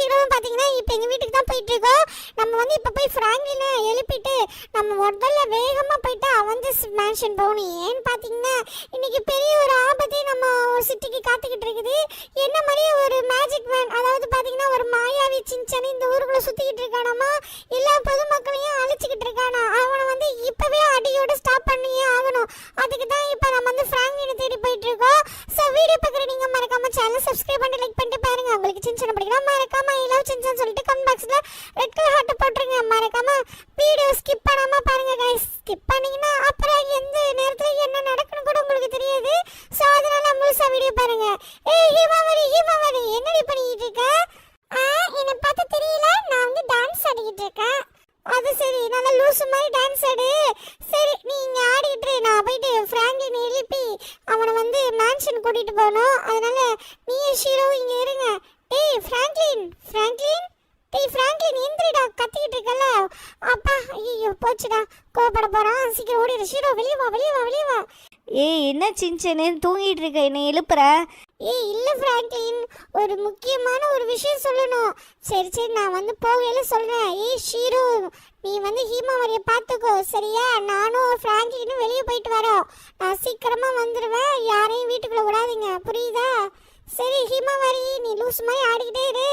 ஷீரோவும் பார்த்தீங்கன்னா இப்போ எங்கள் வீட்டுக்கு தான் போயிட்டு இருக்கோம். நம்ம வந்து இப்போ போய் ஃப்ராங்க்லினை எழுப்பிட்டு நம்ம முதல்ல வேகமாக போயிட்டு அவெஞ்சர்ஸ் மேன்ஷன் போகணும். ஏன்னு பார்த்தீங்கன்னா இன்னைக்கு பெரிய ஒரு ஆபத்தே நம்ம சிட்டிக்கு காத்துக்கிட்டு இருக்குது. என்ன மாதிரி ஒரு மேஜிக் மேன், அதாவது பார்த்தீங்கன்னா ஒரு மாயாவி சின்சான் இந்த ஊருக்குள்ள சுற்றிக்கிட்டு இருக்கானாமா, எல்லா பொதுமக்களையும் அழிச்சிக்கிட்டு இருக்கானா. அவனை வந்து இப்போவே அடியோட ஸ்டாப் பண்ணியே ஆகணும். அதுக்கு தான் இப்போ நம்ம வந்து ஃப்ராங்க்லினை தேடி போயிட்டு இருக்கோம். ஸோ வீடியோ பார்க்குற நீங்கள் மறக்காம சேனல் சப்ஸ்கிரைப் பண்ணி லைக் பண்ணிட்டு பாருங்க. உங்களுக்கு சின்சான் பிடிக்கலாம் மறக்காம ஐ லவ் சின்சான் சொல்லிட்டு கமெண்ட் பாக்ஸில் ரெட் கலர் ஹார்ட் போட்டுருங்க. மறக்காம வீடியோ ஸ்கிப் பண்ணாம பாருங்க கைஸ். ஸ்கிப் பண்ணீங்கன்னா அப்புறம் எந்த நேரத்தில் என்ன நடக்குன்னு கூட உங்களுக்கு தெரியாது. ஸோ அதனால முழுசா வீடியோ பாருங்க. ஏய் ஹீமாவரி என்னடி பண்ணிக்கிட்டு இருக்க? என்னை பார்த்து தெரியல, நான் வந்து டான்ஸ் ஆடிக்கிட்டு இருக்கேன். அது சரி, நல்லா லூசு மாதிரி டான்ஸ் ஆடு. சரி நீ இங்கே ஆடிக்கிட்டு நான் போயிட்டு ஃப்ராங்க்லின் எழுப்பி அவனை வந்து மேன்ஷன் கூட்டிகிட்டு போகணும். அதனால நீயும் ஷீரோவும் இங்கே இருங்க. டேய் ஃப்ராங்க்லின் எந்திரிடா, கத்திக்கிட்டு இருக்கல. அப்பா ஐயோ போச்சுடா, கோபப்பட போகிறான். சீக்கிரம் ஓடிடு ஷீரோ, வெளியே வா. ஏய் என்ன சின்சனு தூங்கிட்டு இருக்க, என்னை எழுப்புற? ஏய் இல்லை ஃப்ராங்க்லின், ஒரு முக்கியமான ஒரு விஷயம் சொல்லணும். சரி நான் வந்து போகையில சொல்கிறேன். ஏய் ஷீரோ, நீ வந்து ஹீமாவரியை பார்த்துக்கோ சரியா? நானும் ஃப்ராங்க்லினும் வெளியே போயிட்டு வரோம். நான் சீக்கிரமாக வந்துடுவேன், யாரையும் வீட்டுக்குள்ளே விடாதீங்க, புரியுதா? சரி ஹீமாவரி நீ லூஸ் மாதிரி ஆடிக்கிட்டே இரு,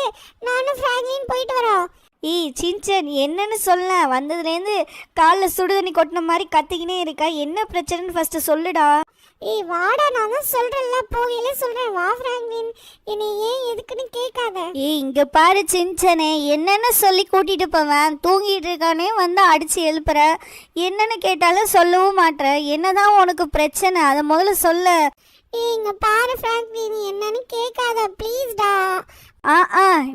நானும் ஃப்ராங்க்லின் போயிட்டு வரோம். ஏய் சின்சன் என்னன்னு சொல்ல, வந்ததுலேருந்து காலில் சுடுதண்ணி கொட்டின மாதிரி கத்திக்கினே இருக்கா, என்ன பிரச்சனைன்னு ஃபஸ்ட்டு சொல்லுடா. ஏய் வாடா, நான் தான் சொல்கிறேன்ல, போகையில சொல்கிறேன், வா ஃப்ராங்க்லின், என்னை ஏன் எதுக்குன்னு கேட்காத. ஏய் இங்கே பாரு சின்சனே, என்னென்னு சொல்லி கூட்டிகிட்டு போவேன், தூங்கிட்டு இருக்கானே வந்து அடித்து எழுப்புற, என்னென்னு கேட்டாலும் சொல்லவும் மாட்டேற, என்னதான் உனக்கு பிரச்சனை அதை முதல்ல சொல்ல. ஏய் இங்கே பாரு ஃப்ராங்க்லின், என்னன்னு கேட்காத ப்ளீஸ்டா.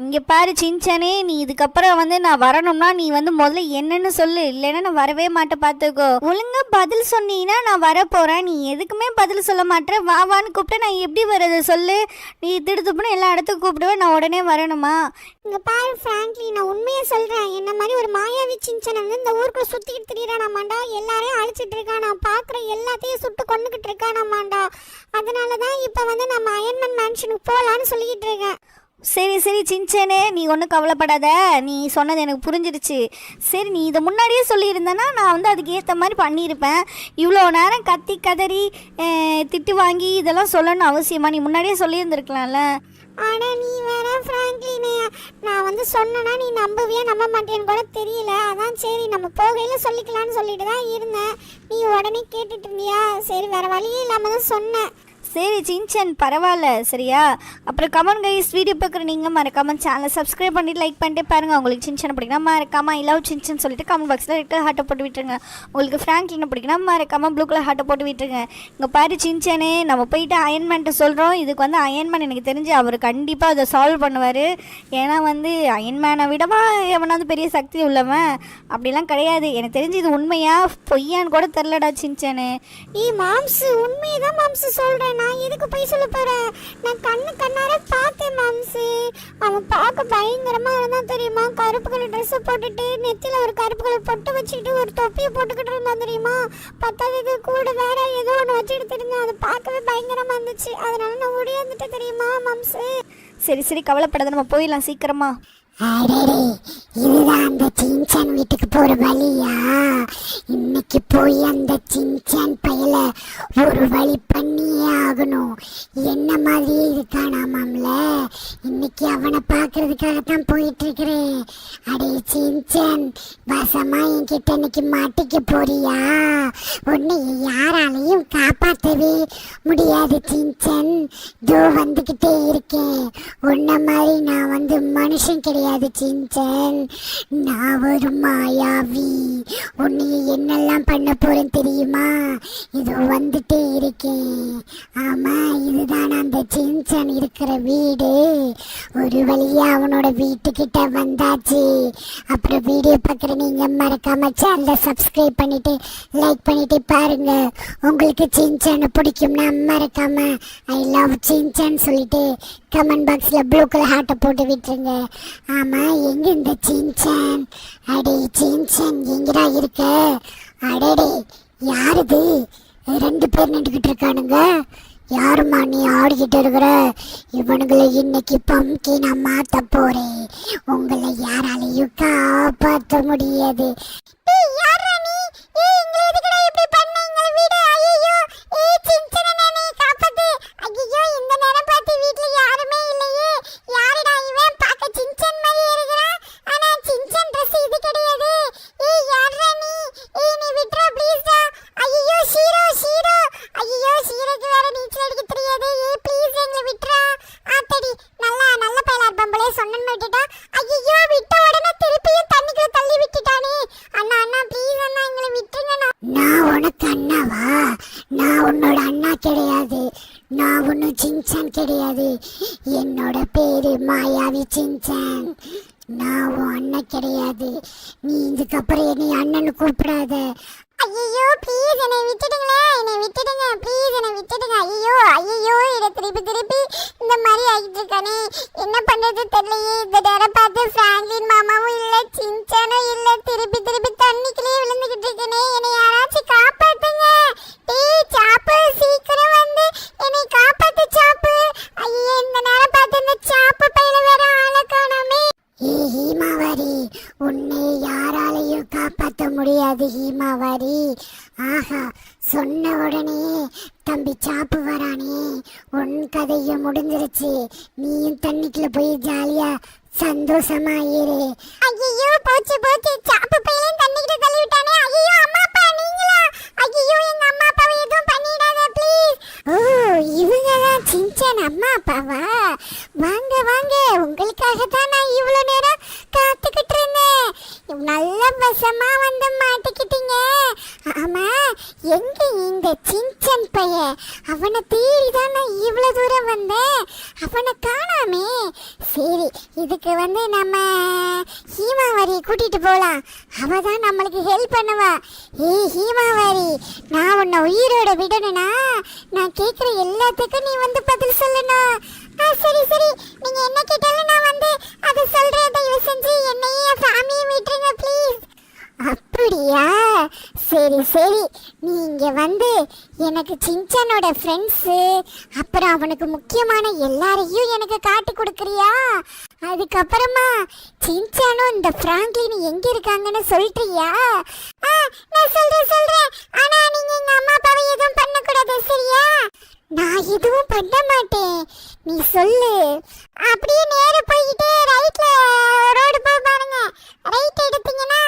இங்கே பாரு சின்சனே, நீ இதுக்கப்புறம் வந்து நான் வரணும்னா நீ வந்து முதல்ல என்னன்னு சொல்லு, இல்லைன்னா நான் வரவே மாட்டேன் பார்த்துக்கோ. ஒழுங்கா பதில் சொன்னீங்கன்னா நான் வரப்போகிறேன், நீ எதுக்குமே பதில் சொல்ல மாட்டேன். வான்னு கூப்பிட்டு நான் எப்படி வர்றது சொல்லு? நீ திடுத்துப்புன்னு எல்லா இடத்துக்கும் கூப்பிடுவேன், நான் உடனே வரணுமா? இங்கே பாரு ஃப்ராங்க்லின், நான் உண்மையை சொல்கிறேன். என்ன மாதிரி ஒரு மாயாவி சின்சன் வந்து இந்த ஊருக்குள்ள சுற்றிக்கிட்டு திரியிறானாமாண்டா, எல்லாரையும் அழிச்சிட்டு இருக்கான், நான் பார்க்குற எல்லாத்தையும் சுட்டு கொண்டுக்கிட்டு இருக்கானாமாண்டா. அதனால தான் இப்போ வந்து நம்ம அயன்மேன் மேன்ஷனுக்கு போகலான்னு சொல்லிக்கிட்டு இருக்கேன். சரி சின்சனே, நீ ஒன்றும் கவலைப்படாத, நீ சொன்னது எனக்கு புரிஞ்சிருச்சு. சரி நீ இதை முன்னாடியே சொல்லியிருந்தேன்னா நான் வந்து அதுக்கு ஏற்ற மாதிரி பண்ணியிருப்பேன். இவ்வளோ நேரம் கத்தி கதறி திட்டு வாங்கி இதெல்லாம் சொல்லணும்னு அவசியமா? நீ முன்னாடியே சொல்லியிருந்துருக்கலாம்ல. ஆனால் நீ வேற ஃப்ராங்க்லின், நான் வந்து சொன்னேன்னா நீ நம்பவே நம்ப மாட்டேன்னு கூட தெரியல. அதான் சரி நம்ம போகையில் சொல்லிக்கலான்னு சொல்லிட்டு தான் இருந்தேன். நீ உடனே கேட்டுட்டு இருந்தியா, சரி வேறு வழியே இல்லாமல் தான் சொன்னேன். சரி சின்சன் பரவாயில்ல சரியா? அப்புறம் கமெண்ட் கைஸ், வீடியோ பார்க்குற நீங்கள் மறக்காமல் சேனலை சப்ஸ்கிரைப் பண்ணிட்டு லைக் பண்ணிட்டு பாருங்கள். உங்களுக்கு சின்சனை பிடிக்குன்னா மறக்காமல் ஐ லவ் சின்சன் சொல்லிட்டு கமெண்ட் பாக்ஸில் ரெட் கலர் ஹார்ட்டை போட்டு விட்டுருங்க. உங்களுக்கு ஃப்ராங்க்லினை பிடிக்குன்னா மறக்காமல் ப்ளூ கலர் ஹார்ட்டை போட்டு விட்டுருங்க. இங்கே பாரு சின்சனே, நம்ம போயிட்டு அயன்மேன்ட்டு சொல்கிறோம். இதுக்கு வந்து அயன்மேன் எனக்கு தெரிஞ்சு அவர் கண்டிப்பாக அதை சால்வ் பண்ணுவார். ஏன்னா வந்து அயன்மேனை விடவா எவனாவது பெரிய சக்தி உள்ளவன்? அப்படிலாம் கிடையாது. எனக்கு தெரிஞ்சு இது உண்மையா பொய்யான்னு கூட தெரிலடா சின்சனு. மாம்சு உண்மையை தான் மாம்சு சொல்கிறேன், நான் எதுக்கு போய் சொல்ல போகிறேன்? நான் கண்ணார பார்த்தேன் மாம்சு. அவன் பார்க்க பயங்கரமாக இருந்தான் தெரியுமா? கருப்பு கலர் ட்ரெஸ்ஸை போட்டுட்டு நெத்தியில் ஒரு கருப்பு கலர் பொட்டு வச்சுக்கிட்டு ஒரு தொப்பியை போட்டுக்கிட்டு இருந்தான் தெரியுமா? பத்தாவது கூட வேற ஏதோ ஒன்று வச்சுக்கிட்டு இருந்தான். அதை பார்க்கவே பயங்கரமாக இருந்துச்சு. அதனால நான் ஓடியாந்துட்டு தெரியுமா மாம்சு. சரி கவலைப்படாத, நம்ம போயிடலாம் சீக்கிரமா. அடடே, இதுதான் அந்த சின்சான் வீட்டுக்கு போற வழியா? இன்னைக்கு போய் அந்த சின்சான் பயல ஒரு வழி பண்ணியே ஆகணும். என்ன மாதிரியே இருக்கானாமாம்ல, இன்னைக்கு அவனை பார்க்கறதுக்காகத்தான் போயிட்டு இருக்கிறேன். அடே சின்சான், வசமா என்கிட்ட இன்னைக்கு மாட்டிக்க போறியா? உன்னை யாராலையும் காப்பாற்றவே முடியாது சின்சான். இதோ வந்துகிட்டே இருக்கேன். உன்ன மாதிரி நான் வந்து மனுஷன் கிடையாது சின்சான், நான் ஒரு மாயாவி. உன்னை என்னெல்லாம் பண்ண போறேன் தெரியுமா? இதோ வந்துட்டே இருக்கேன். ஆமா, இதுதான் அந்த சின்சான் இருக்கிற வீடு. ஒரு வழியா அவனோட வீட்டுக்கிட்ட வந்தாச்சு. அப்புறம் வீடியோ பார்க்குற நீங்க மறக்காம சேனலை சப்ஸ்கிரைப் பண்ணிட்டு லைக் பண்ணிட்டு பாருங்க. உங்களுக்கு சின்சான் பிடிக்கும்னா மறக்காம ஐ லவ் சின்சான் சொல்லிட்டு கமெண்ட் பாக்ஸில் ப்ளூ கலர் ஹார்ட்டை போட்டு விட்டுருங்க. ஆமாம், எங்கே இந்த சின்சான்? அடே சின்சான் எங்கடா இருக்க? அடடே, யாருது? 2 பேர் நின்றுக்கிட்டு இருக்கானுங்க. யாரும்மா நீ ஆடிக்கிட்டு இருக்கிற? இவனுங்களை இன்னைக்கு பம்கினா மாத்த போறேன். உங்களை யாராலையும் காப்பாற்ற முடியாது. நான் உனக்கு அண்ணாவா? நான் உன்னோட அண்ணா கிடையாது. நான் ஒன்னும் சின்சான் கிடையாது. என்னோட பேரு மாயாவி சின்சான். நான் உன் அண்ணன் கிடையாது. நீ இதுக்கப்புறம் என்னை அண்ணன்னு கூப்பிடாத. ஐயோ ப்ளீஸ் என்னை விட்டுடுங்களே, என்னை விட்டுடுங்க ப்ளீஸ், என்னை விட்டுடுங்க. ஐயோ ஐயோ இதை திருப்பி திருப்பி இந்த மாதிரி ஆகிட்டு இருக்கானே, என்ன பண்றது தெரியலையே. இந்த நேரம் பார்த்து பிராங்க்லின் மாமாவும் இல்லை, சின்சானும் இல்லை, திருப்பி திருப்பி தண்ணிக்குள்ளே விழுந்துகிட்டு இருக்கனே. என்னை யாராச்சும் காப்பாத்துங்க. டேய் சாப்பு, சீக்கிரம் வந்து என்னை காப்பாத்து சாப்பு. ஐயோ இந்த நேரம் பார்த்து இந்த சாப்பு பையில வேற ஆளை காணோமே. ஹீமாவாரி, உன்னை யாராலையும் காப்பாற்ற முடியாது ஹீமாவாரி. ஆஹா, சொன்ன உடனே தம்பி சாப்பு வரானே, உன் கதையும் முடிஞ்சிருச்சு. நீயும் தண்ணிக்குள்ள போய் ஜாலியா சந்தோஷமா இரு. ஐயோ போச்சு போச்சு, சாப்பு பையன் தண்ணிக்குள்ள தள்ளி விட்டானே. ஐயோ அம்மா அப்பா நீங்களா? ஐயோ எங்க அம்மா அப்பாவை எதுவும் பண்ணிடாத ப்ளீஸ். ஓ இவங்க தான் சின்சான் அம்மா அப்பாவா? வாங்க வாங்க, உங்களுக்காக தான் நான் இவ்வளோ நேரம் காத்துக்கிட்டு இருந்தேன். நல்ல வசமா வந்து மாட்டிக்கிட்டீங்க. ஆமா, எங்க இந்த சின்சான் பையன்? அவனை தேடி தான் நான் இவ்வளோ தூரம் வந்தேன். அவனை காணாமே. சரி, இதுக்கு வந்து நம்ம ஹீமாவாரி கூட்டிட்டு போலாம். அவ தான் நம்மளுக்கு ஹெல்ப் பண்ணுவா. ஏய் ஹீமாவாரி, நான் உன்னை உயிரோட விடணும்னா நான் கேட்குற எல்லாத்துக்கும் நீ வந்து பதில் சொல்லணும். சரி சரி, நீங்க என்ன கேட்டாலும் நான் வந்து அதை சொல்றேன். தயவு செஞ்சு என்னையும் என் ஃபேமிலியும் விட்டுருங்க ப்ளீஸ். அப்படியா? சரி சரி, நீங்க வந்து எனக்கு சின்சானோட ஃப்ரெண்ட்ஸு, அப்புறம் அவனுக்கு முக்கியமான எல்லாரையும் எனக்கு காட்டி கொடுக்குறியா? அதுக்கப்புறமா சின்சானும் இந்த பிராங்க்லின் எங்க இருக்காங்கன்னு சொல்றியா? நான் சொல்றேன். ஆனா நீங்க எங்க அம்மா அப்பாவை எதுவும் பண்ணக்கூடாது சரியா? நான் எதுவும் பண்ண மாட்டேன், நீ சொல்லு. அப்படியே நேரா போயிட்டே ரைட்ல ரோடு போய் பாருங்க. ரைட் எடுத்தீங்கன்னா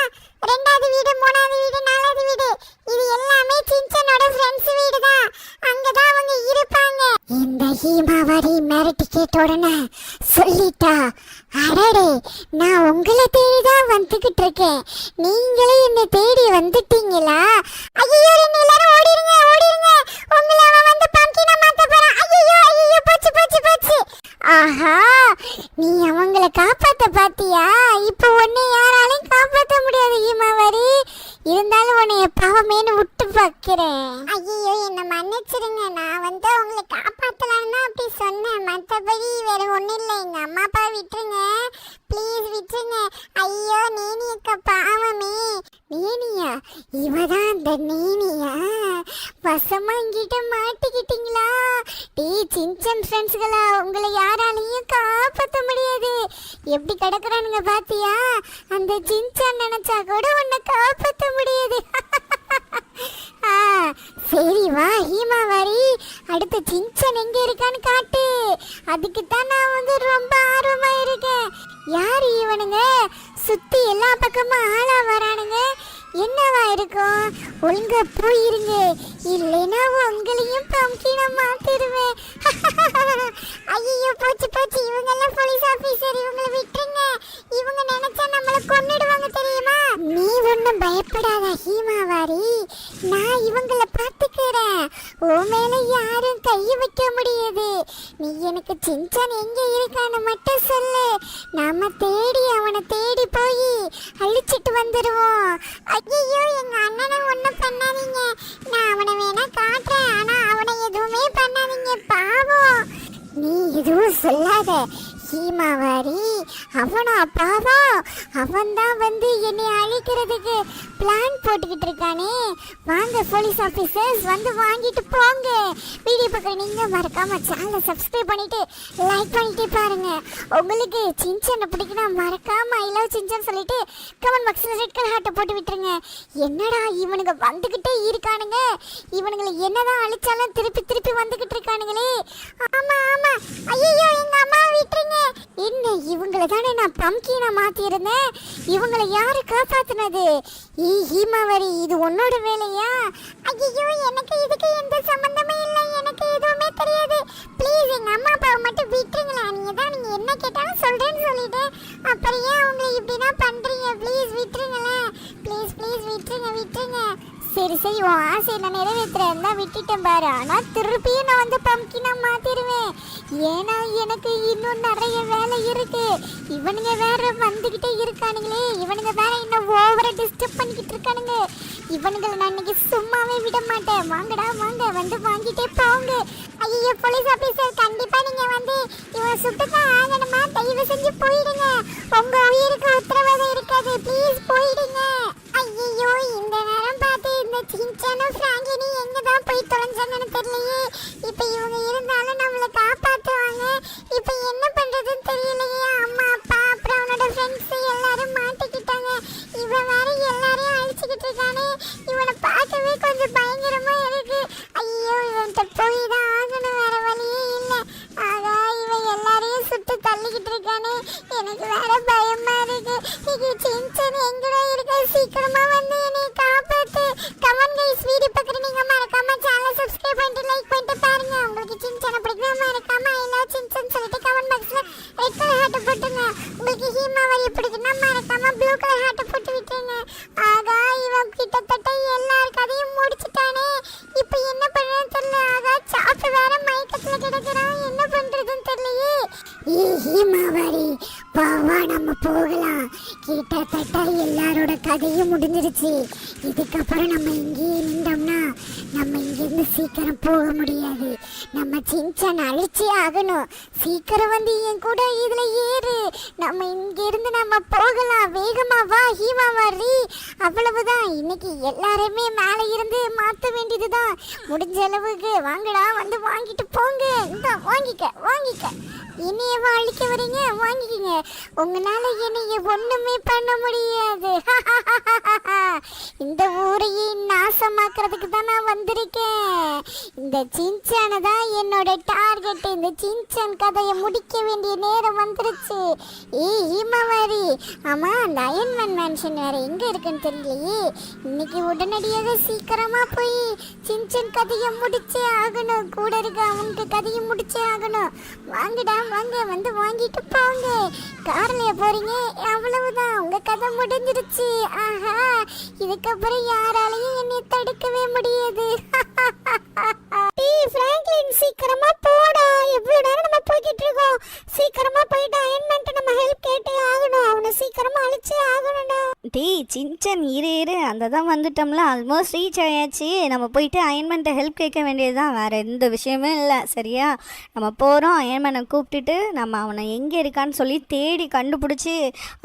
2வது வீடு, 3வது வீடு, 4வது வீடு, இது எல்லாமே சின்சானோட ஃப்ரெண்ட்ஸ் வீடு தான். அங்கதான் அவங்க இருப்பாங்க. இந்த ஹீமாவாரி மிரட்டி கேட்ட உடனே சொல்லிட்டா, அடடே நான் உங்களை தேடி தான் வந்துகிட்டு இருக்கேன், நீங்களே என்னை தேடி வந்துட்டீங்களா? ஐயோ என்ன எல்லாரும் ஓடிடுங்க ஓடிடுங்க, உங்களை அவன் வந்து பம்கினா மாத்த போறான். ஐயோ போச்சு போச்சு போச்சு. ஆஹா, நீ அவங்கள காப்பாத்த பாத்தியா? இப்போ உன்னை யாராலையும் காப்பாத்த முடியாது ஹீமாவாரி. இருந்தாலும் உன்னைய பாவமேனு விட்டு பார்க்கிறேன். ஐயோ என்ன மன்னிச்சிடுங்க, நான் வந்து அவங்களை காப்பாத்தலான்னு தான் அப்படி சொன்னேன், மற்றபடி வேற ஒன்றும் இல்லை. எங்க அம்மா அப்பா விட்டுருங்க ப்ளீஸ், விட்டுருங்க. ஐயோ நேனியக்கா பாவமே. நேனியா? இவதான் அந்த நேனியா? வசமா இங்கிட்ட மாட்டிக்கிட்டீங்களா? டேய் சின்சான் ஃப்ரெண்ட்ஸ்களா, உங்களை யாராலையும் காப்பாற்ற முடியாது. எப்படி கிடக்குறானுங்க பாத்தியா? அந்த சின்சான் நினைச்சா கூட உன்னை காப்பாற்ற முடியாது. சரி வா ஹீமாவாரி, அடுத்த சின்சான் எங்க இருக்கான்னு காட்டு. அதுக்கு தான் நான் வந்து ரொம்ப ஆர்வமா இருக்கேன். யாரு இவனுங்க? சுத்தி எல்லா பக்கமும் ஆளா வரானுங்க. என்னவா இருக்கும்? ஒழுங்கா போயிருங்க, இல்லைன்னா உங்களையும் பம்கினா மாத்திடுவேன். ஐயோ போச்சு போச்சு, இவங்க எல்லாம் போலீஸ் ஆபீசர், இவங்களை விட்டுருங்க. இவங்க நினைச்சா நம்மளை கொன்னுடுவாங்க தெரியுமா? நீ ஒன்றும் பயப்படாத ஹீமாவாரி, நான் இவங்களை பார்த்துக்கிறேன். உன் மேல யாரும் கையை வைக்க முடியாது. நீ எனக்கு சின்சான் எங்க இருக்கான்னு மட்டும் சொல்லு, நாம தேடி அவனை தேடி போய் அழிச்சிட்டு வந்துடுவோம். ஐயோ எங்க அண்ணனை ஒன்றும் பண்ணாதீங்க, நான் அவனை வேணா காட்டுறேன், ஆனா அவனை எதுவுமே பண்ணாதீங்க பாவம். நீ எதுவும் சொல்லாத, ஹீமாவாரி அவனா பாவா, அவன் தான் வந்து என்னை அழிக்கிறதுக்கு பிளான் போட்டுக்கிட்டு இருக்கானே. வாங்க போலீஸ் ஆஃபீஸர்ஸ், வந்து வாங்கிட்டு போங்க. வீடியோ பார்க்குற நீங்கள் மறக்காம சேனலை சப்ஸ்கிரைப் பண்ணிட்டு லைக் பண்ணிட்டு பாருங்க. உங்களுக்கு சின்சானை பிடிக்குன்னா மறக்காம ஐ லவ் சின்சான் சொல்லிட்டு கமெண்ட் பாக்ஸில் ரெட் கலர் ஹார்ட்டை போட்டு விட்டுருங்க. என்னடா இவனுங்க வந்துக்கிட்டே இருக்கானுங்க, இவனுங்களை என்னதான் அழிச்சாலும் திருப்பி திருப்பி வந்துக்கிட்டு இருக்கானுங்களே. ஆமா ஆமா, ஐயோ எங்க அம்மா விட்டுருங்க. என்ன இவங்களை தானே நான் பம்கினா மாத்திருந்தேன், இவங்களை யாரு காப்பாத்துனது? ஹீமாவரி, இது உன்னோட வேலையா? ஐயோ எனக்கு இதுக்கு எந்த சம்பந்தமே இல்லை, எனக்கு எதுவுமே தெரியாது. ப்ளீஸ் எங்க அம்மா அப்பாவை மட்டும் விட்டுருங்களா. நீங்க என்ன கேட்டாலும் சொல்றேன்னு சொல்லிட்டேன், அப்புறம் ஏன் உங்களை இப்படிதான் பண்றீங்க? ப்ளீஸ் விட்டுருங்களேன், ப்ளீஸ் ப்ளீஸ் விட்டுருங்க விட்டுருங்க. சரி சரி, உன் ஆசையை நான் நிறைவேற்றுறேன் தான் விட்டுட்டேன் பாரு. ஆனால் திருப்பியும் நான் வந்து பம்கினா மாத்திடுவேன். ஏன்னா எனக்கு இன்னும் நிறைய வேலை இருக்கு. இவனுங்க வேற வந்துக்கிட்டே இருக்கானுங்களே, இவனுங்க வேற இன்னும் ஓவரா டிஸ்டர்ப் பண்ணிக்கிட்டு இருக்கானுங்க. இவனுங்களை நான் இன்னைக்கு சும்மாவே விட மாட்டேன். வாங்கடா வாங்க, வந்து வாங்கிட்டே போங்க. ஐயோ போலீஸ் ஆபீசர், கண்டிப்பா நீங்க வந்து இவன் சுட்டுதான் ஆகணுமா? தயவு செஞ்சு போயிடுங்க, உங்க உயிருக்கு உத்தரவாதம் இருக்காது. ப்ளீஸ் போயிடுங்க. ஐயோ இந்த நேரம் பார்த்து இந்த சின்சானும் பிராங்கினி எங்க தான் போய் தொலைஞ்சாங்கன்னு தெரியலையே. இப்போ இவங்க இருந்தாலும் நம்மளை காப்பாற்றுவாங்க. இப்போ என்ன பண்றதுன்னு தெரியலையே. அம்மா அப்பா அப்புறம் அவனோட ஃப்ரெண்ட்ஸ் எல்லாரும் மாட்டிக்கிட்டாங்க. இவன் வேற எல்லாரையும் அழிச்சுக்கிட்டு இருக்கானே. இவனை பார்க்கவே கொஞ்சம் பயங்கரமா இருக்கு. ஐயோ இவன்கிட்ட போய் தான் ஆகணும், வேற வழியே இல்லை. ஆகா இவன் எல்லாரையும் சுட்டு தள்ளிக்கிட்டு இருக்கானே, எனக்கு வேற பயமா இருக்கு. இது சின்சான் எங்கடா இருக்க? சீக்கிரமா வந்து என்னை காப்பாத்து. கமெண்ட் கைஸ், வீடியோ பார்க்குற நீங்க மறக்காம சேனலை சப்ஸ்கிரைப் பண்ணிட்டு லைக் பண்ணிட்டு பாருங்க. உங்களுக்கு சின்சானை பிடிக்குமா மறக்காம ஐ லவ் சின்சான் சொல்லிட்டு கமெண்ட் பாக்ஸ்ல ரெட் கலர் ஹார்ட் போட்டுங்க. உங்களுக்கு ஹீமாவரி பிடிக்குன்னா மறக்காம ப்ளூ கலர் ஹார்ட் போட்டு விட்டுருங்க. ஆகா இவன் கிட்டத்தட்ட எல்லார் கதையும் முடிச்சிட்டானே. இப்போ என்ன பண்றதுன்னு தெரியல. ஆகா சாப்பிட்டு வேற மயக்கத்துல கிடக்குறான், என்ன பண்றதுன்னு தெரியலையே. ஹீமாவரி வா நம்ம போகலாம். கிட்டத்தட்ட எல்லாரோட கதையும் முடிஞ்சிருச்சு. இதுக்கப்புறம் நம்ம இங்கேயே நின்றோம்னா நம்ம இங்கிருந்து சீக்கிரம் போக முடியாது. நம்ம சின்சான் அழிச்சே ஆகணும். சீக்கிரம் வந்து என் கூட இதுல ஏறு, நம்ம இங்கிருந்து நம்ம போகலாம். வேகமா வா ஹீமாவரி. அவ்வளவுதான், இன்னைக்கு எல்லாருமே மேலே இருந்து மாற்ற வேண்டியதுதான். முடிஞ்ச அளவுக்கு வாங்கடா, வந்து வாங்கிட்டு போங்க. இந்த வாங்கிக்க வாங்கிக்க. என்னையவா அழிக்க வரீங்க? வாங்கிக்கிங்க. உங்களால என்னைய ஒண்ணுமே பண்ண முடியாது. இந்த ஊரையே நாசமாக்குறதுக்கு தான் நான் வந்திருக்கேன். இந்த சின்சானை தான் என்னோட டார்கெட். இந்த சின்சான் கதையை முடிக்க வேண்டிய நேரம் வந்துருச்சு. ஹீமாவரி, ஆமா அந்த அயன்மேன் மேன்ஷன் வேற எங்க இருக்குன்னு தெரியலையே. இன்னைக்கு உடனடியாக சீக்கிரமா போய் சின்சான் கதையை முடிச்சே ஆகணும். கூட இருக்க அவனுக்கு கதையை முடிச்சே ஆகணும். வாங்கடா வாங்க, வந்து வாங்கிட்டு போங்க. கார்லயே போறீங்க, அவ்வளவுதான், உங்க கதை முடிஞ்சிருச்சு. ஆஹா, இதுக்கப்புறம் யாராலையும் என்னை தடுக்கவே முடியாது. பிராங்க்லின் சீக்கிரமா போடா, எவ்வளவு நேரம் நம்ம போய்கிட்டு இருக்கோம். சீக்கிரமா போயிட்டு அயன்மேன்ட்ட நம்ம ஹெல்ப் கேட்டே ஆகணும். அவனை சீக்கிரமா அழிச்சே ஆகணும்டா. டேய் சின்சான் இரு அந்த தான் வந்துட்டோம்ல, ஆல்மோஸ்ட் ரீச் ஆயாச்சு. நம்ம போயிட்டு அயன்மேன்ட்ட ஹெல்ப் கேட்க வேண்டியது தான், வேறு எந்த விஷயமே இல்லை. சரியா, நம்ம போகிறோம். அயன்மேனை கூப்பிட்டுட்டு நம்ம அவனை எங்கே இருக்கான்னு சொல்லி தேடி கண்டுபிடிச்சி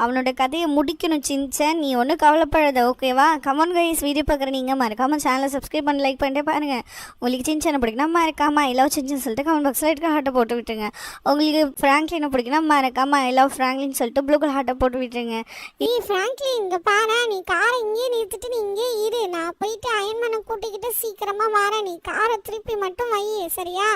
அவனோட கதையை முடிக்கணும். சின்சான் நீ ஒன்றும் கவலைப்படாத, ஓகேவா? கமெண்ட் கைஸ், வீடியோ பார்க்குற நீங்கள் மறக்காம சேனலை சப்ஸ்கிரைப் பண்ணி லைக் பண்ணிட்டே பாருங்கள். உங்களுக்கு சின்சானை பிடிக்குன்னா மறக்காம ஐ லவ் சின்சான் சொல்லிட்டு கமெண்ட் பாக்ஸில் இருக்க ஹார்ட்டை போட்டு விட்டுருங்க. உங்களுக்கு ஃப்ராங்க்லினை பிடிக்குன்னா மறக்காம ஐ லவ் ஃப்ராங்க்லின் சொல்லிட்டு ப்ளூ கலர் ஹார்ட்டை போட்டு விட்டுருங்க. ஃப்ராங்க்லின் இங்க பாரு, நீ காரை இங்கே நிறுத்திட்டு நீ இங்கே இரு. நான் போயிட்டு அயன்மேனை கூட்டிக்கிட்டு சீக்கிரமா வரேன். நீ காரை திருப்பி மட்டும் வை, சரியா?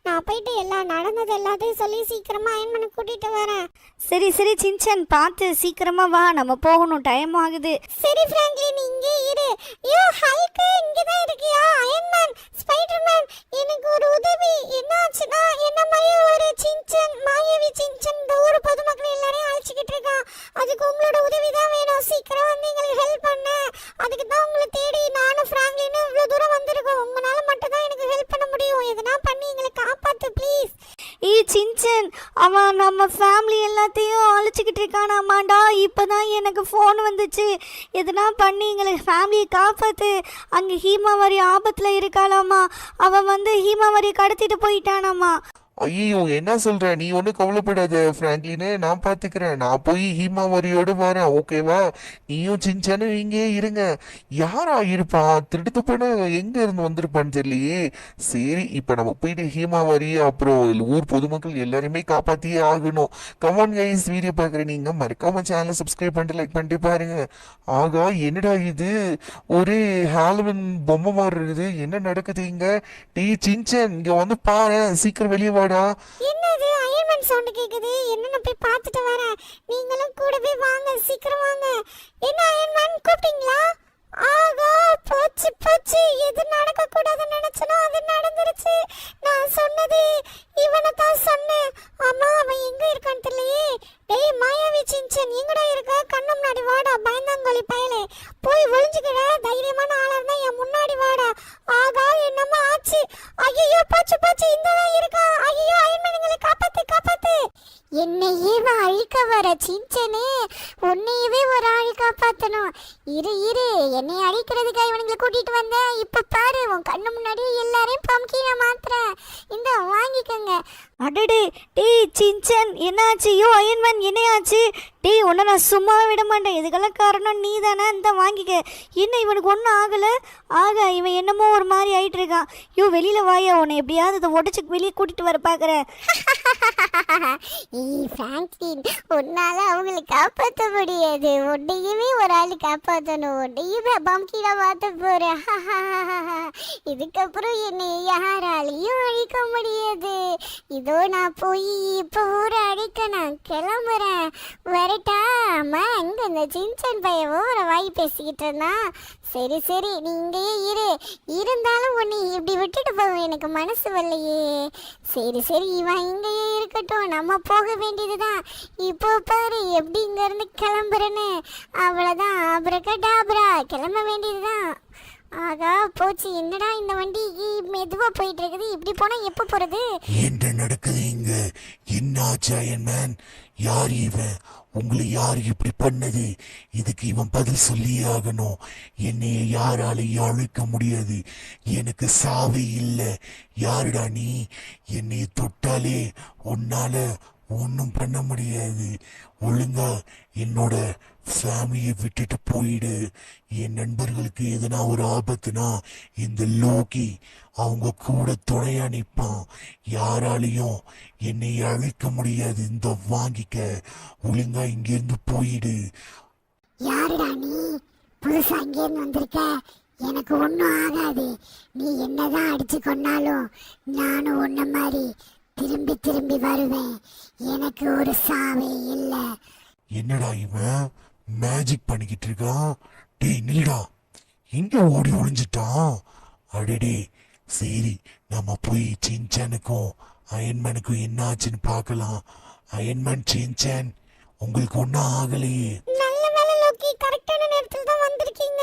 நான் போயிட்டு எல்லாம் நடந்தது எல்லாத்தையும் சொல்லி சீக்கிரமா அயன்மேனை கூட்டிட்டு வரேன். சரி சரி சின்சான், பார்த்து சீக்கிரமா வா, நம்ம போகணும், டைம் ஆகுது. சரி ஃப்ராங்க்லின், இங்கே இரு. ஐயோ ஹல்க் இங்கே தான் இருக்கியா? அயன்மேன், ஸ்பைடர்மேன், எனக்கு ஒரு உதவி. என்னாச்சுன்னா என்ன மாதிரி ஒரு சின்சான், மாயாவி சின்சான் இந்த ஊர் பொதுமக்கள் எல்லாரையும் அழைச்சிக்கிட்டு இருக்கான். அதுக்கு உங்களோட உதவி தான் வேணும். சீக்கிரம் வந்து எங்களுக்கு ஹெல்ப் பண்ண. அதுக்கு தான் உங்களை தேடி நானும் ஃப்ராங்க்லினும் இவ்வளோ தூரம் வந்திருக்கோம். உங்களால மட்டும் தான் எனக்கு ஹெல்ப் பண்ண முடியும். எதனா பண்ணி எங்களை காப்பாற்று ப்ளீஸ். சின்சான், அவன் நம்ம ஃபேமிலி எல்லாத்தையும் அழைச்சிக்கிட்டு இருக்கானாமாண்டா. இப்போ தான் எனக்கு ஃபோன் வந்துச்சு. எதனா பண்ணி எங்களை ஃபேமிலியை காப்பாற்று. அங்கே ஹீமாவரி ஆபத்தில் இருக்காளாமா. அவன் வந்து ஹீமாவரியை கடத்திட்டு போயிட்டானாமா. ஐயோ என்ன சொல்ற? நீ ஒன்றும் கவலைப்படாத ஃப்ராங்க்லினு, நான் பார்த்துக்கிறேன். நான் போய் ஹீமாவரியோடு வரேன், ஓகேவா? நீயும் சின்சானும் இங்கே இருங்க. யாரா இருப்பா? திருட்டு பண்ண எங்க இருந்து வந்திருப்பான்னு தெரியலையே. சரி, இப்போ நம்ம போயிட்டு ஹீமாவரி அப்புறம் ஊர் பொதுமக்கள் எல்லாருமே காப்பாற்றியே ஆகணும். கமான் கைஸ், வீடியோ பார்க்குற நீங்க மறக்காம சேனலை சப்ஸ்கிரைப் பண்ணிட்டு லைக் பண்ணிட்டு பாருங்க. ஆகா, என்னடா இது? ஒரே ஹாலோவின் பொம்மை மாதிரி இருக்குது. என்ன நடக்குது இங்க? டீ சின்சன், இங்க வந்து பாரு, சீக்கிரம் வெளியே வாடா. என்னது அயர்மேன் சவுண்ட் கேக்குது? என்னன்னு போய் பார்த்துட்டு வரேன். நீங்களும் கூடவே வாங்க, சீக்கிரம் வாங்க. என்ன அயர்மேன், கூப்பிட்டீங்களா? ஆகா, போச்சு போச்சு. எது நடக்க கூடாதுன்னு நினைச்சனோ அது நடந்துருச்சு. நான் சொன்னது இவனை தான் சொன்னேன். ஆமா, அவன் எங்க இருக்கான்னு தெரியலையே. டேய் மாயாவி சின்சன், எங்கடா இருக்க? கண்ணு முன்னாடி வாடா, பயந்தாங்கோலி பயலே. போய் ஒளிஞ்சுக்கிட. தைரியமான ஆளா இருந்தா என் முன்னாடி வாடா. ஆகா, என்னமா ஆச்சு? ஐயோ, போச்சு போச்சு, இங்கதான் இருக்கா. ஐயோ, அயன்மேனுங்களை காப்பாத்து காப்பாத்து. என்னையே அழிக்க வர சின்சனே, உன்னையவே ஒரு ஆள் காப்பாத்தணும். இரு இரு, என்னை அழிக்கிறதுக்காக இவனுங்களை கூட்டிட்டு வந்தேன். இப்ப பாரு, உன் கண்ணு முன்னாடி எல்லாரையும் பம்கின மாத்திரேன். இந்த வாங்கிக்கங்க. அடடே, டே சின்சன் என்னாச்சு? யோ அயன்மேன் என்னையாச்சு? டே உன்னை நான் சும்மாவே விட மாட்டேன். இதுக்கெல்லாம் காரணம் நீ தானே. இந்த வாங்கிக்க. என்ன இவனுக்கு ஒன்றும் ஆகலை? இவன் என்னமோ ஒரு மாதிரி ஆயிட்டு இருக்கான். யோ வெளியில் வாயா, உன்னை எப்படியாவது இதை உடச்சி வெளியே கூட்டிகிட்டு வர பார்க்குறேன். பிராங்க்லின், உன்னால அவங்களை காப்பாற்ற முடியாது. உன்னையுமே ஒரு ஆள் காப்பாற்றணும். உன்னையுமே பம்கில மாற்ற போறேன். இதுக்கப்புறம் என்னை யாராலையும் அழிக்க முடியாது. இதோ நான் போய் இப்போ ஊரை அழிக்க நான் கிளம்புறேன். வரட்டா? அம்மா, அங்க இந்த சின்சன் பையவோ ஒரு வாய் பேசிக்கிட்டு இருந்தான். சரி சரி, நீ இங்கேயே இரு. இருந்தாலும் உன்னை இப்படி விட்டுட்டு போக எனக்கு மனசு வரலையே. சரி சரி, இவன் இங்கேயே இருக்கட்டும், நம்ம போக வேண்டியதுதான். இப்போ பாரு எப்படி இங்க இருந்து கிளம்புறேன்னு. அவ்வளவுதான், அப்ரகடாப்ரா, கிளம்ப வேண்டியதுதான். ஆகா போச்சு. என்னடா இந்த வண்டி மெதுவா போயிட்டு இருக்குது? இப்படி போனா எப்ப போறது? என்ன நடக்குது இங்க? என்ன ஆச்சு அயன்மேன்? யார் இவன்? உங்களை யார் இப்படி பண்ணது? இதுக்கு இவன் பதில் சொல்லியே ஆகணும். என்னைய யாராலையும் அழிக்க முடியாது. எனக்கு சாவே இல்லை. யாருடா நீ? என்னைய தொட்டாலே உன்னால ஒன்றும் பண்ண முடியாது. ஒழுங்கா என்னோட ஃபேமிலியை விட்டுட்டு போயிடு. என் நண்பர்களுக்கு எதனா ஒரு ஆபத்துனா இந்த லோகி அவங்க கூட துணையா நிற்பான். யாராலையும் என்னை அழிக்க முடியாது. இந்த வாங்கிக்க, ஒழுங்கா இங்கிருந்து போயிடு. யாருடா நீ? புதுசா அங்கேருந்து வந்திருக்க? எனக்கு ஒன்றும் ஆகாது. நீ என்னதான் அடிச்சு கொண்டாலும் நானும் உன்ன மாதிரி திரும்பி திரும்பி வருவேன். எனக்கு ஒரு சாவே இல்லை. என்னடா இவன் மேஜிக் பண்ணிக்கிட்டு இருக்கான்? டேய் நில்டா, எங்க ஓடி ஒளிஞ்சிட்டான்? அடடே, சரி நம்ம போய் சின்சானுக்கும் அயன்மேனுக்கும் என்ன ஆச்சுன்னு பார்க்கலாம். அயன்மேன், சின்சான், உங்களுக்கு ஒன்றும் ஆகலையே? நல்ல வேலை லோக்கி, கரெக்டான நேரத்தில் தான் வந்திருக்கீங்க.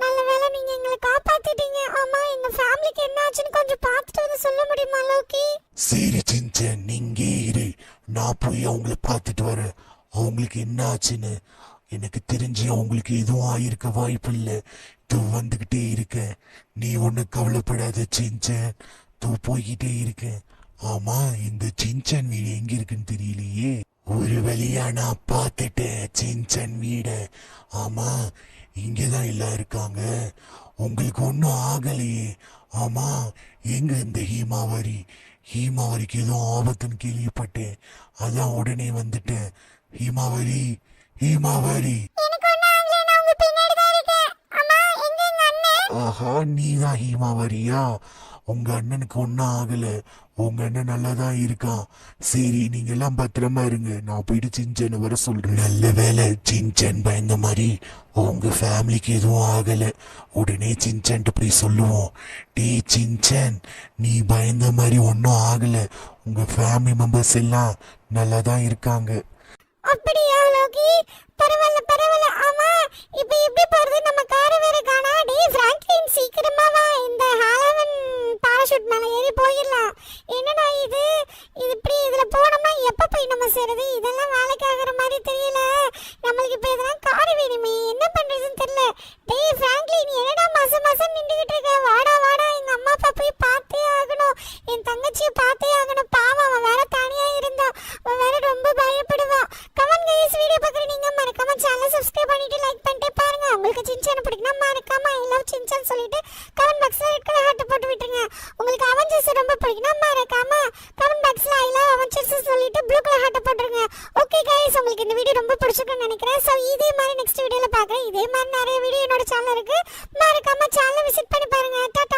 நல்ல வேலை, நீங்க எங்களை காப்பாத்திட்டீங்க. ஆமா, எங்க ஃபேமிலிக்கு என்ன ஆச்சுன்னு கொஞ்சம் பார்த்துட்டு வந்து சொல்ல முடியுமா லோக்கி? சரி சின்சான், நீங்க இரு, நான் போய் அவங்கள பார்த்துட்டு வரேன். அவங்களுக்கு என்ன ஆச்சுன்னு எனக்கு தெரிஞ்சு அவங்களுக்கு எதுவும் ஆயிருக்க வாய்ப்பு இல்லை. தூ வந்துகிட்டே இருக்க, நீ ஒண்ணு கவலைப்படாத சின்சான். தூ போய்கிட்டே இருக்க. ஆமா, இந்த சின்சான் வீடு எங்க இருக்குன்னு தெரியலையே. ஒரு வழியா நான் பார்த்துட்டேன் சின்சான் வீட. ஆமா, இங்கதான் எல்லாம் இருக்காங்க. உங்களுக்கு ஒன்றும் ஆகலையே? ஆமா, எங்க இந்த ஹீமாவரிக்கு ஏதோ ஆபத்துன்னு கேள்விப்பட்டேன். அதான் உடனே வந்துட்டேன். ஹீமாவரி, எனக்கு ஒன்றும் ஆகல, நான் உங்க பின்னாடி தான் இருக்கேன். அம்மா, எங்க எங்க அண்ணன்? ஆஹா, நீதான் ஹீமாவரியா? உங்க அண்ணனுக்கு ஒன்றும் ஆகல. உங்க அண்ணன் நல்லா தான் இருக்கான். சரி, நீங்க எல்லாம் பத்திரமா இருங்க. நான் போயிட்டு சின்சனை வர சொல்றேன். நல்ல வேலை, சின்சன் பயந்த மாதிரி உங்க ஃபேமிலிக்கு எதுவும் ஆகல. உடனே சின்சன்ட்டு போய் சொல்லுவோம். டே சின்சன், நீ பயந்த மாதிரி ஒன்றும் ஆகல. உங்க ஃபேமிலி மெம்பர்ஸ் எல்லாம் நல்லா தான் இருக்காங்க. அப்படியா லோகி? பரவாயில்ல பரவாயில்ல. ஆமா, இப்போ எப்படி போறது? நம்ம காரை வேற காணா. டேய் பிராங்க்லின், சீக்கிரமா வா. இந்த ஹாலோவின் பாராஷூட் மேல ஏறி போயிடலாம். என்னடா இது இப்படி இதுல போனோமா எப்ப போய் நம்ம சேருது? இதெல்லாம் வேலைக்கு ஆகிற மாதிரி தெரியல. நம்மளுக்கு இப்போ இதெல்லாம் கார் வேணுமே, என்ன பண்றதுன்னு தெரியல. டேய் பிராங்க்லின், என்னடா மாசம் நின்றுகிட்டு இருக்க? வாடா வாடா, எங்க அம்மா அப்பா போய் பார்த்தே ஆகணும். என் தங்கச்சியை பார்த்தே ஆகணும். பாவம் நெக்ஸ்ட் வீடியோல பார்க்குறேன். இதே மாதிரி நிறைய வீடியோ என்னோட சேனல் இருக்கு, மறக்காம சேனலை விசிட் பண்ணி பாருங்க. டாடா.